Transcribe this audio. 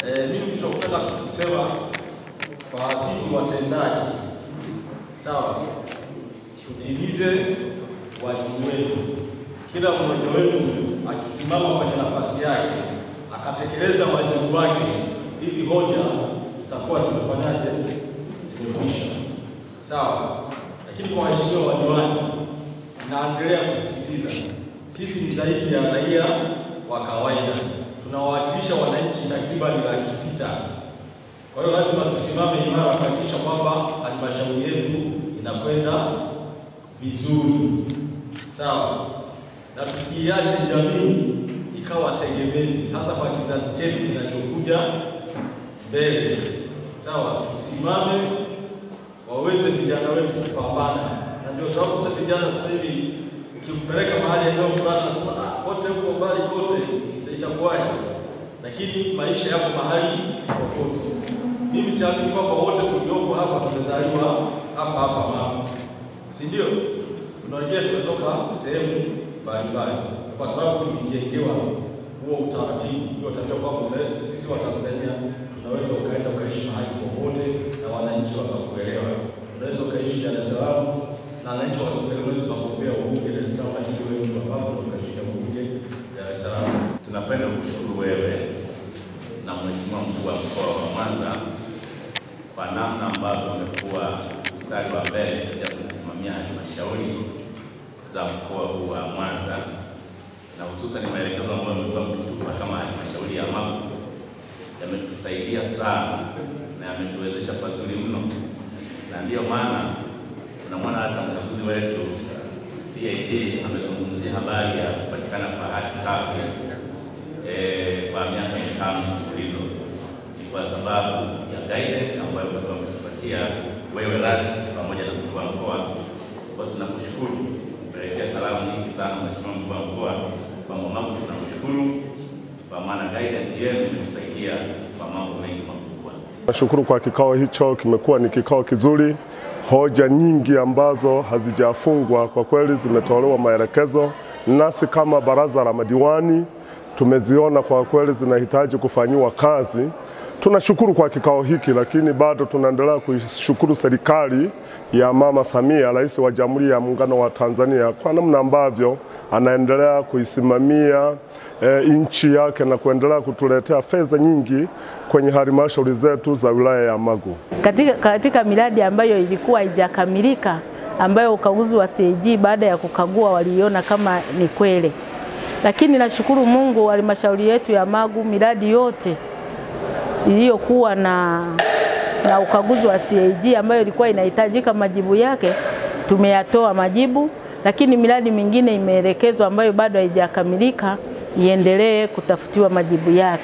Mimi nitapenda kusema kwa sisi watendaji, sawa, tutimize wajibu wetu. Kila mmoja wetu akisimama kwenye nafasi yake akatekeleza wajibu wake, hizi hoja zitakuwa zimefanyaje? Zimekwisha. Sawa. Lakini kwa waheshimiwa wadiwani, naendelea kusisitiza, sisi ni zaidi ya raia wa kawaida. Tunawakilisha wananchi takriban 600,000. Kwa hiyo lazima tusimame imara kuhakikisha kwamba halmashauri yetu inakwenda vizuri. Sawa. Na tusiache jamii ikawa tegemezi, hasa kwa kizazi chetu kinachokuja mbele. Sawa, tusimame waweze vijana wetu kupambana. Na ndio sababu sasa vijana sasa hivi ukimpeleka mahali eneo fulani anasema wote huko mbali kote itakuwaje? Lakini maisha yako mahali popote. Mimi siamini kwamba wote tulioko hapa tumezaliwa hapa mama. Si ndio? Tunaingia tumetoka sehemu mbalimbali. Kwa sababu tulijengewa huo utaratibu, ndio tabia kwamba sisi wa Tanzania tunaweza ukaenda ukaishi mahali popote na wananchi wakakuelewa. Unaweza ukaishi Dar es Salaam na wananchi wakakuelewa, unaweza kugombea ubunge Dar es Salaam, lakini wewe mtu ambapo ukashika ubunge Dar es Salaam. Tunapenda kushukuru wewe na Mheshimiwa Mkuu wa Mkoa wa Mwanza kwa namna ambavyo umekuwa mstari wa mbele katika kusimamia halmashauri za mkoa huu wa Mwanza, na hususan maelekezo ambayo mmekuwa mkitupa kama halmashauri ya Magu yametusaidia sana na yametuwezesha pazuri mno, na ndiyo maana tunamwona hata mkaguzi wetu CAG amezungumzia habari ya kupatikana kwa hati safi kwa miaka 5 mfululizo. Ni kwa sababu ya guidance ambayo mmekuwa mkitupatia wewe rasmi pamoja na mkuu wa mkoa. Kwa tunakushukuru, kupelekea salamu nyingi sana Mheshimiwa Mkuu wa Mkoa kwa mambo. Tunakushukuru kwa maana guidance yenu imetusaidia kwa mambo mengi makubwa. Nashukuru kwa kikao hicho, kimekuwa ni kikao kizuri. Hoja nyingi ambazo hazijafungwa kwa kweli zimetolewa maelekezo, nasi kama baraza la madiwani tumeziona kwa kweli zinahitaji kufanyiwa kazi. Tunashukuru kwa kikao hiki, lakini bado tunaendelea kuishukuru serikali ya Mama Samia, Rais wa Jamhuri ya Muungano wa Tanzania, kwa namna ambavyo anaendelea kuisimamia nchi yake na kuendelea kutuletea fedha nyingi kwenye halmashauri zetu za wilaya ya Magu. Katika miradi ambayo ilikuwa haijakamilika, ambayo ukaguzi wa CAG baada ya kukagua waliona kama ni kweli. Lakini nashukuru Mungu, halmashauri yetu ya Magu miradi yote iliyokuwa na ukaguzi wa CAG ambayo ilikuwa inahitajika majibu yake tumeyatoa majibu, lakini miradi mingine imeelekezwa ambayo bado haijakamilika iendelee kutafutiwa majibu yake.